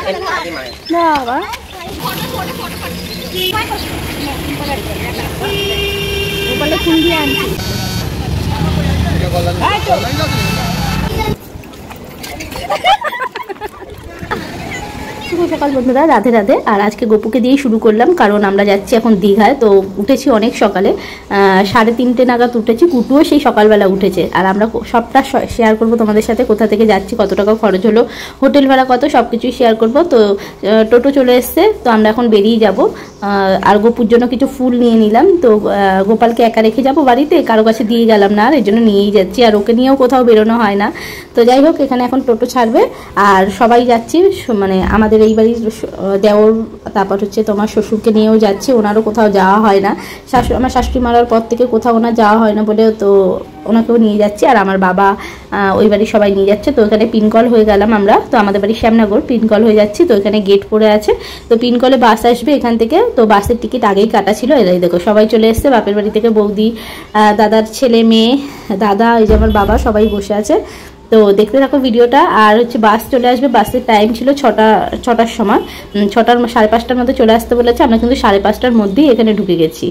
না বাবা গোপালে ফুল দিয়ে আনছি। সকাল বন্ধুরা, রাধে রাধে। আর আজকে গপুকে দিয়েই শুরু করলাম, কারণ আমরা যাচ্ছি এখন দীঘায়। তো উঠেছি অনেক সকালে, 3:30 নাগাদ উঠেছি। কুটুও সেই সকালবেলা উঠেছে। আর আমরা সবটা শেয়ার করব তোমাদের সাথে, কোথা থেকে যাচ্ছি, কত টাকা খরচ হলো, হোটেল ভাড়া কত, সব কিছুই শেয়ার করব। তো টোটো চলে এসছে, তো আমরা এখন বেরিয়ে যাব। আর গপুর জন্য কিছু ফুল নিয়ে নিলাম। তো গোপালকে একা রেখে যাব বাড়িতে, কারো কাছে দিয়ে গেলাম না, আর এই জন্য নিয়েই যাচ্ছি। আর ওকে নিয়েও কোথাও বেরোনো হয় না। তো যাই হোক, এখানে এখন টোটো ছাড়বে আর সবাই যাচ্ছি। মানে আমাদের এই বাড়ির দেওর, তারপর হচ্ছে তোমার শ্বশুরকে নিয়েও যাচ্ছি। ওনারও কোথাও যাওয়া হয় না, আমার শাশুড়ি মারার পর থেকে কোথাও ওনার যাওয়া হয় না বলে, তো ওনাকেও নিয়ে যাচ্ছি। আর আমার বাবা ওই বাড়ির সবাই নিয়ে যাচ্ছে। তো এখানে পিনকল হয়ে গেলাম আমরা। তো আমাদের বাড়ি শ্যামনগর, পিনকল হয়ে যাচ্ছি। তো এখানে গেট পড়ে আছে, তো পিনকলে বাস আসবে এখান থেকে। তো বাসের টিকিট আগেই কাটা ছিল। এরাই দেখো সবাই চলে এসছে, বাপের বাড়ি থেকে বৌদি, দাদার ছেলে মেয়ে, দাদা, এই যে আমার বাবা, সবাই বসে আছে। তো দেখতে থাকো ভিডিওটা। আর হচ্ছে বাস চলে আসবে, বাসের টাইম ছিল 6টার সময়, 5:30 মধ্যে চলে আসতে বলেছে। আমরা কিন্তু 5:30টার মধ্যেই এখানে ঢুকে গেছি।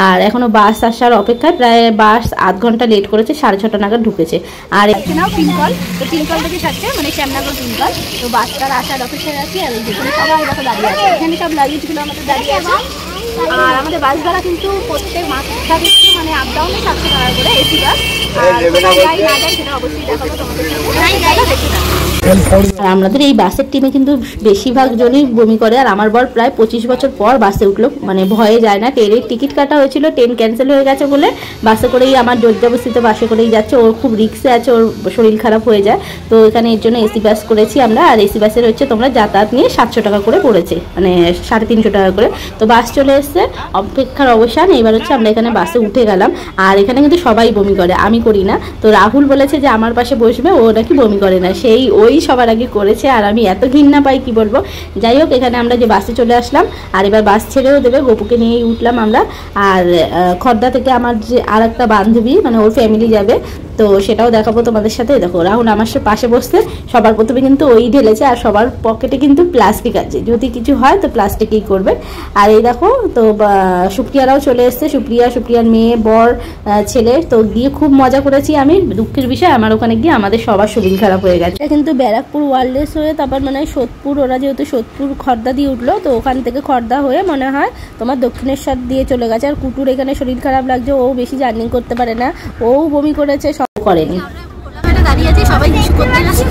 আর এখনো বাস আসার অপেক্ষায়, প্রায় বাস আধ ঘন্টা লেট করেছে, 6:30 নাগাদ ঢুকেছে। আর এখানে পিনকল, তো পিনকল থেকে ছাড়ছে, মানে শ্যামনগর পিনকল। তো বাসটার আসার অপেক্ষায় আছি। আর যেখানে সবাই দেখো দাঁড়িয়ে আছে, এখানে সব লাগিয়েছিল আমাদের দাঁড়িয়ে আছে। আর আমাদের বাস ভাড়া কিন্তু প্রত্যেক মাস থাকে, মানে আপ ডাউনে 700 টাকা করে এসি বাস। আর আমাদের এই বাসের টিমে কিন্তু বেশিরভাগ জনই বমি করে। আর আমার বর প্রায় 25 বছর পর বাসে উঠলো, মানে ভয়ে যায় না। ট্রেনের টিকিট কাটা হয়েছিল, ট্রেন ক্যান্সেল হয়ে গেছে বলে বাসে করেই, আমার জোরজবস্তিতে বাসে করেই যাচ্ছে। ওর খুব রিক্সে আছে, ওর শরীর খারাপ হয়ে যায়। তো এখানে এর জন্য এসি বাস করেছি আমরা। আর এসি বাসের হচ্ছে তোমরা যাতায়াত নিয়ে 700 টাকা করে পড়েছে, মানে 350 টাকা করে। তো বাস চলে এসছে, অপেক্ষার অবসান। এবার হচ্ছে আমরা এখানে বাসে উঠে গেলাম। আর এখানে কিন্তু সবাই বমি করে, আমি করি না। তো রাহুল বলেছে যে আমার পাশে বসবে, ও নাকি বমি করে না, ওই সবার আগে করেছে। আর আমি এত ঘৃণা পাই কি বলবো। যাই হোক, এখানে আমরা যে বাসে চলে আসলাম। আর এবার বাস ছেড়েও দেবে, গপুকে নিয়েই উঠলাম আমরা। আর খর্দা থেকে আমার যে আর একটা বান্ধবী, মানে ওর ফ্যামিলি যাবে, তো সেটাও দেখাবো তোমাদের সাথে। দেখো রাহুল আমার পাশে বসতে, সবার প্রথমে কিন্তু ওই ঢেলেছে। আর সবার পকেটে কিন্তু প্লাস্টিক আছে, যদি কিছু হয় তো প্লাস্টিকেই করবে। আর এই দেখো, তো সুপ্রিয়ারাও চলে এসছে, সুপ্রিয়ার মেয়ে, বর, ছেলে। তো গিয়ে খুব মজা করেছি আমি। দুঃখের বিষয়, আমার ওখানে গিয়ে আমাদের সবার শরীর খারাপ হয়ে গেছে। কিন্তু ব্যারাকপুর ওয়ার্ল্ডলেস হয়ে তারপর মানে সোদপুর, ওরা যেহেতু সোদপুর খর্দা দিয়ে উঠলো, তো ওখান থেকে খর্দা হয়ে মনে হয় তোমার দক্ষিণেশ্বর দিয়ে চলে গেছে। আর কুটুর এখানে শরীর খারাপ লাগছে, ও বেশি জার্নি করতে পারে না, ও বমি করেছে, সব করেনি। দাঁড়িয়ে আছি, সবাই হিসু করতে যাচ্ছে,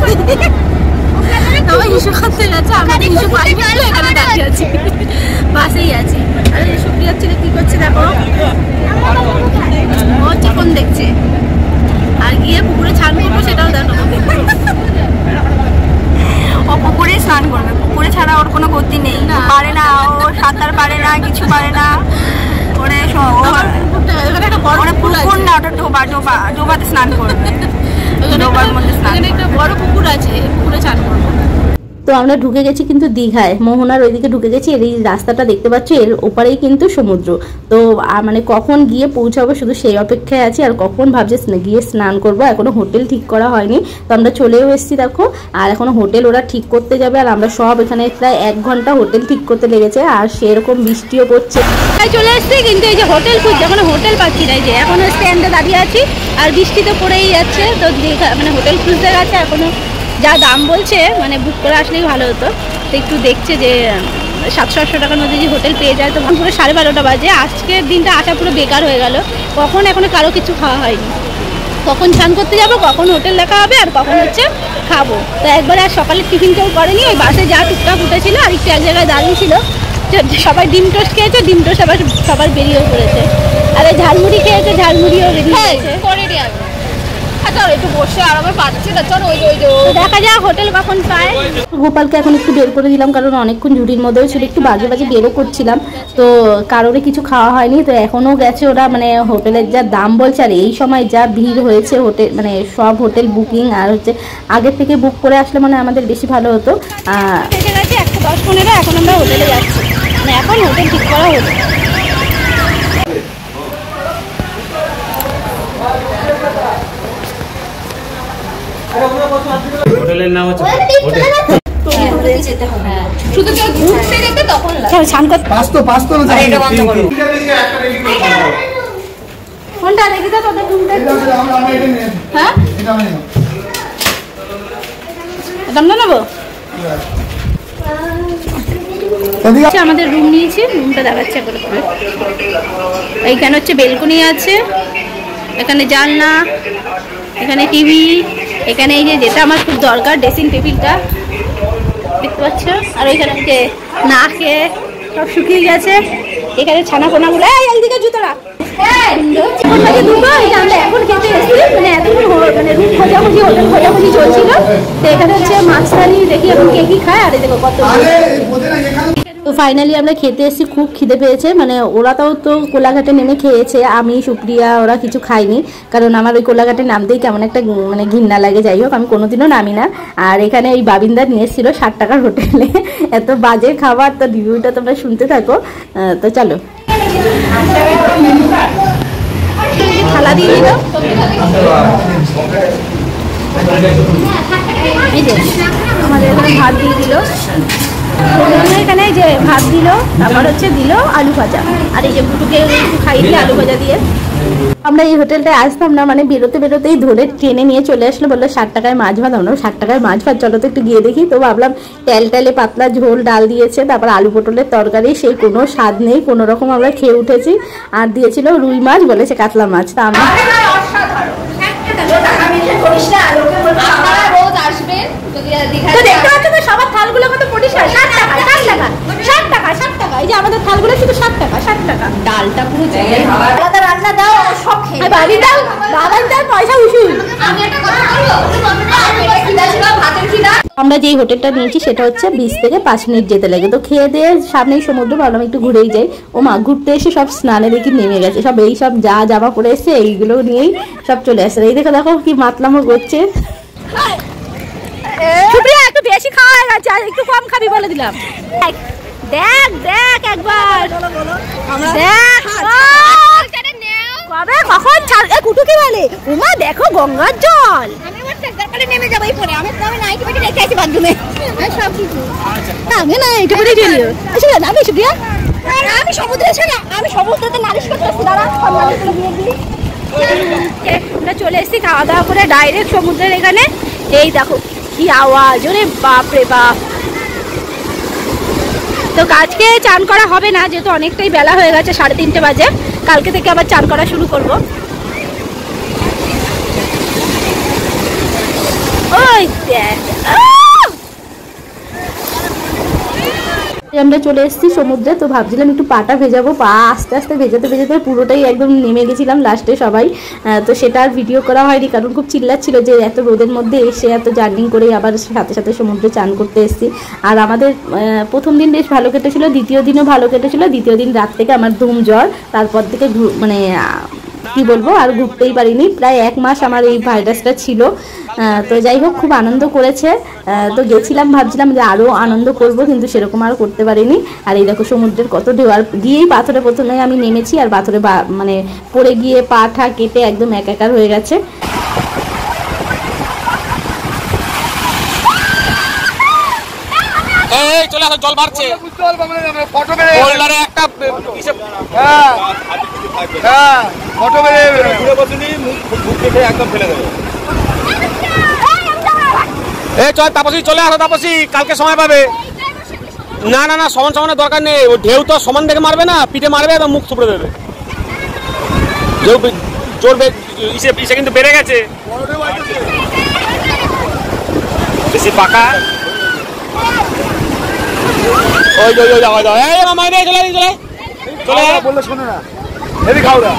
সবাই হিসু করতে যাচ্ছে, আমরা হিসু পাই না, এখানে দাঁড়িয়ে আছি, বাসেই আছি। আর সুপ্রিয়ার ছেলে কি করছে দেখো, ও হচ্ছে ফোন দেখছে। আর গিয়ে পুকুরে স্নান করবো, সেটাও দেখো। ও পুকুরে স্নান করবে, পুকুরে ছাড়া ওর কোনো গতি নেই, পারে না, ও সাঁতার পারে না, কিছু পারে না। পুকুর না, ওটা ডোবাতে স্নান করবে, ডোবার মধ্যে স্নান। একটা বড় পুকুর আছে, পুকুরে স্নান করবে। তো আমরা ঢুকে গেছি কিন্তু দীঘায়, মোহনার ওইদিকে ঢুকে গেছি। এর এই রাস্তাটা দেখতে পাচ্ছ, এর ওপারেই কিন্তু সমুদ্র। তো মানে কখন গিয়ে পৌঁছাবো শুধু সেই অপেক্ষায় আছি। আর কখন ভাবছি গিয়ে স্নান করবো, এখনো হোটেল ঠিক করা হয়নি। তো আমরা চলেও এসেছি দেখো। আর এখনো হোটেল ওরা ঠিক করতে যাবে। আর আমরা সব এখানে প্রায় 1 ঘন্টা হোটেল ঠিক করতে লেগেছে। আর সেরকম বৃষ্টিও পড়ছে, চলে এসছি। কিন্তু এই যে হোটেল খুঁজছে, এখনো হোটেল পাচ্ছি না। এই যে এখনো স্ট্যান্ডে দাঁড়িয়ে আছি, আর বৃষ্টি তো পড়েই যাচ্ছে। তো মানে হোটেল খুঁজতে গেছে, এখনো যা দাম বলছে, মানে বুক করে আসলেই ভালো হতো। তো একটু দেখছে যে 700-800 টাকার মধ্যে যে হোটেল পেয়ে যায়। তো পুরো 12:30 বাজে, আজকের দিনটা আসা পুরো বেকার হয়ে গেল। কখন এখনো কারো কিছু খাওয়া হয়নি, কখন স্নান করতে যাবো, কখন হোটেল দেখা হবে, আর কখন হচ্ছে খাবো। তো একবারে আর সকালের টিফিন কেউ করেনি, ওই বাসে যা টুকটাক উঠেছিল আর একটু এক জায়গায় দাঁড়িয়ে ছিল। সবাই ডিম টোস্ট খেয়েছে, ডিম টোস্ট আবার সবার বেরিয়েও পড়েছে। আর এই ঝালমুড়ি খেয়েছে, ঝালমুড়িও বেরিয়েছে। একটু বসে আরামে পাচ্ছি না, চল ওই দেখা যাক হোটেল কখন পায়। গোপালকে এখন একটু বের করে দিলাম, কারণ অনেকক্ষণ ঝুড়ির মধ্যেও ছিল, একটু বাজে বেরও করছিলাম। তো কারোরই কিছু খাওয়া হয়নি। তো এখনো গেছে ওরা, মানে হোটেলের যা দাম বলছে, আর এই সময় যা ভিড় হয়েছে হোটেল, মানে সব হোটেল বুকিং। আর হচ্ছে আগের থেকে বুক করে আসলে মানে আমাদের বেশি ভালো হতো। এসে গেছে 1:10-15, এখন আমরা হোটেলে যাচ্ছি, মানে এখন হোটেল ঠিক করা হচ্ছে। হোটেলের নাম হচ্ছে যেতে হবে। শুধু কেউ ঘুরতে যেতে তখন লাগে স্নান করতে। পাঁচতো না এটা বন্ধ করো। কোনটা দেখি তো তোদের ঘুমতে? হ্যাঁ এটা আমি নেব। এটা আমরা নেব। আমাদের রুম নিয়েছি, রুমটা দেখাচ্ছে একবার করে। এইখানে হচ্ছে বেলকনি আছে, এখানে জানলা, এখানে টিভি, এখানে এই যে যেটা আমার খুব দরকার ড্রেসিং টেবিলটা দেখতে পাচ্ছ। আর ওইখানে যে না খেয়ে সব শুকিয়ে গেছে, এখানে ছানা পোনাগুলো এইদিকে জুতো রাখ। আমরা এখন খেতে এসেছি, মানে এতক্ষণ মানে রুম খোঁজাখুঁজি হোটেল খোঁজাখুঁজি চলছিল। তো এখানে হচ্ছে মাছদানি দেখি এখন কে কি খায়। আর দেখো কত। তো ফাইনালি আমরা খেতে এসেছি, খুব খিদে পেয়েছে। মানে ওরা তো কোলাঘাটে নেমে খেয়েছে, আমি সুপ্রিয়া ওরা কিছু খাইনি, কারণ আমার ওই কোলাঘাটে নামতেই কেমন একটা মানে ঘৃণা লাগে। যাই হোক আমি কোনোদিনও নামি না। আর এখানে ওই বাবিনদা নিয়ে এসেছিল 60 টাকার হোটেলে, এত বাজে খাবার। তো রিভিউটা তোমরা শুনতে থাকো। তো চলো। থালা দিয়ে দিল, এই যে আমাদের এখানে ভাত দিয়ে দিল, এখানে যে ভাত দিল, তারপর হচ্ছে দিল আলু ভাজা। আর এই যে বুটুকে একটু খাইয়ে দিল আলু ভাজা দিয়ে। আমরা এই হোটেলটায় আসতাম না, মানে বেরোতে বেরোতেই ধরে ট্রেনে নিয়ে চলে আসলো, বললো 60 টাকায় মাছ ভাত। আমরা 60 টাকায় মাছ ভাত, চলো তো একটু গিয়ে দেখি। তো ভাবলাম টেলে পাতলা ঝোল ডাল দিয়েছে, তারপর আলু পটলের তরকারি, সেই কোনো স্বাদ নেই, কোনো রকম আমরা খেয়ে উঠেছি। আর দিয়েছিল রুই মাছ, বলেছে কাতলা মাছ। তা আমরা দেখতে পাচ্ছ তো সবার থালগুলো কত পরিষ্কার। 60 টাকা 60 টাকা 60 টাকা 60 টাকা। এই যে আমাদের থালগুলো শুধু 60 টাকা 60 টাকা। ডালটা পুরো আলাদা রান্না দাও, সব খেয়ে বাড়ি দাও, বাবার দাও, পয়সা উসুল। আমি একটা কথা বলবো, ভাতের খিদা। আমরা যেই হোটেলটা নিয়েছি সেটা হচ্ছে 20 থেকে 5 মিনিট যেতে লাগে। তো খেয়ে দিয়ে সামনেই সমুদ্র, ভাবলাম একটু ঘুরেই যাই। ও মা, ঘুরতে এসে সব স্নানে দেখি নেমে গেছে, সব এই সব যা জামা পরে এসছে এইগুলো নিয়েই সব চলে আসছে। এই দেখো দেখো কি মাতলামো করছে। সুপ্রিয়া একটু বেশি খাওয়া হয়ে গেছে, আর একটু কম খাবি বলে দিলাম। দেখ দেখ একবার দেখ কবে কখন ছাড়। কুটু কি বলে, উমা দেখো গঙ্গার জল। আমি আমার দরকারে নেমে যাবো এই পরে। আমি তো নাইটি পেটি রেখে আছি বাথরুমে সব কিছু। আমি না এইটা পরে চলিও। আচ্ছা যাবে সুপ্রিয়া? আমি সমুদ্রে এসে না, আমি সমুদ্রতে নালিশ করতেছি। দাঁড়া আমরা চলে এসেছি খাওয়া দাওয়া করে ডাইরেক্ট সমুদ্রের এখানে। এই দেখো কি আওয়াজ, ওরে বাপ রে বাপ। তো আজকে চান করা হবে না, যেহেতু অনেকটাই বেলা হয়ে গেছে, 3:30 বাজে। কালকে থেকে আবার চান করা শুরু করব। ওই দেখ আমরা চলে এসেছি সমুদ্রে। তো ভাবছিলাম একটু পাটা ভেজাবো, পা আস্তে আস্তে ভেজাতে ভেজাতে পুরোটাই একদম নেমে গেছিলাম লাস্টে সবাই। তো সেটা আর ভিডিও করা হয়নি, কারণ খুব চিল্লাচ্ছিল যে এত রোদের মধ্যে এসে এত জার্নি করে আবার সাথে সাথে সমুদ্রে চান করতে এসেছি। আর আমাদের প্রথম দিন বেশ ভালো কেটেছিল, দ্বিতীয় দিনও ভালো কেটেছিল। দ্বিতীয় দিন রাত থেকে আমার ধুম জ্বর, তারপর থেকে মানে কি বলবো আর ঘুরতেই পারিনি। প্রায় 1 মাস আমার এই ভাইরাসটা ছিল। তো যাই হোক খুব আনন্দ করেছে। তো গেছিলাম, ভাবছিলাম যে আরও আনন্দ করব, কিন্তু সেরকম আর করতে পারিনি। আর এই দেখো সমুদ্রের কত ঢেউ। আর গিয়েই পাথরে প্রথমে আমি নেমেছি, আর পাথরে মানে পড়ে গিয়ে পা ঠা কেটে একদম একাকার হয়ে গেছে। এই চলে আসো, জল বাড়ছে। ফটো মেরে হোল্ডারে একটা হ্যাঁ হ্যাঁ ফটো মেরে ঘুরে বসুনি, মুখ দেখে একদম ফেলে দেবে। এই চল তাপসী, চলে আসো তাপসী, কালকে সময় পাবে। না না না, সমান সমানের দরকার নেই। ও ঢেউ তো সমান দেখে মারবে না, পিঠে মারবে এবং মুখ থুবড়ে দেবে। ঢেউ জোর ইসে কিন্তু বেড়ে গেছে, বেশি পাকা। ওই ওই ওই যাওয়া যাও। এই মামা রে, চলে চলে চলে বললে শোনো না, হেভি খাও না।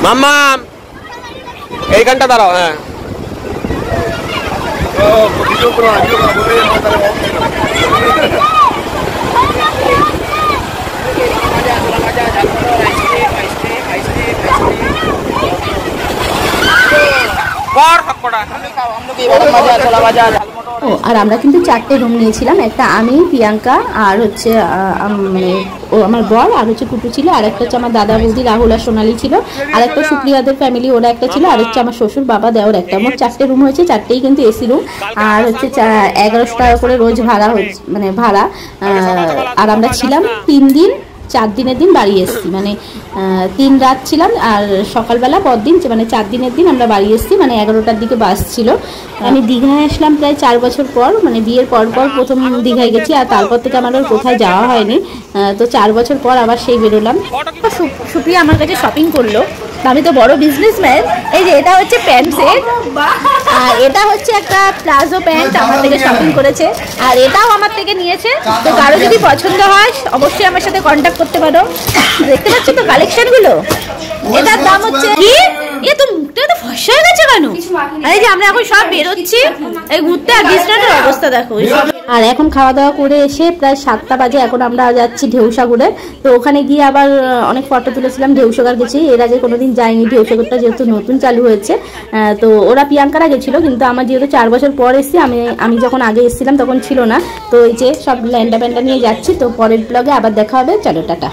মাম্মা এইখানটা দাঁড়াও। হ্যাঁ ও আর আমরা কিন্তু 4টে রুম নিয়েছিলাম, একটা আমি, প্রিয়াঙ্কা আর হচ্ছে মানে ও আমার বর, আর হচ্ছে কুটু ছিল, আর একটা হচ্ছে আমার দাদা বৌদি রাহুল আর সোনালি ছিল, আর একটা সুপ্রিয়াদের ফ্যামিলি ওরা একটা ছিল, আর হচ্ছে আমার শ্বশুর বাবা দেওর একটা। মোট 4টে রুম হয়েছে, 4টেই কিন্তু এসি রুম। আর হচ্ছে 1100 টাকা করে রোজ ভাড়া হচ্ছে, মানে ভাড়া। আর আমরা ছিলাম 3 দিন, 4 দিনের দিন বাড়ি এসেছি, মানে 3 রাত ছিলাম আর সকালবেলা পরদিন, মানে 4 দিনের দিন আমরা বাড়ি এসেছি, মানে 11টার দিকে বাস ছিল। আমি দীঘায় আসলাম প্রায় 4 বছর পর, মানে বিয়ের পর প্রথম দীঘায় গেছি, আর তারপর থেকে আমার আর কোথায় যাওয়া হয়নি। তো 4 বছর পর আবার সেই বেরোলাম। সুপ্রিয়া আমার কাছে শপিং করলো, আমি তো বড় বিজনেসম্যান। এই যে এটা হচ্ছে প্যান্ট সেট, আর এটা হচ্ছে একটা প্লাজো প্যান্ট আমার থেকে শপিং করেছে, আর এটাও আমার থেকে নিয়েছে। তো কারো যদি পছন্দ হয় অবশ্যই আমার সাথে কন্ট্যাক্ট করতে পারো। দেখতে পাচ্ছ তো কালেকশনগুলো, এটার দাম হচ্ছে কি, এ তো মুখটা তো ফর্সা হয়ে গেছে কেন? এই যে আমরা এখন সব বেরোচ্ছি এই ঘুরতে, আর বিছনাটার অবস্থা দেখো। আর এখন খাওয়া দাওয়া করে এসে প্রায় 7টা বাজে, এখন আমরা যাচ্ছি ঢেউসাগরে। তো ওখানে গিয়ে আবার অনেক ফটো তুলেছিলাম। ঢেউসাগর গেছি, এর আগে কোনোদিন যাইনি, ঢেউসাগরটা যেহেতু নতুন চালু হয়েছে। তো ওরা প্রিয়াঙ্কারা গেছিলো, কিন্তু আমার যেহেতু 4 বছর পর এসেছি, আমি যখন আগে এসেছিলাম তখন ছিল না। তো এই যে সব ল্যান্ডা প্যান্ডা নিয়ে যাচ্ছি। তো পরের ব্লগে আবার দেখা হবে, চলো টাটা।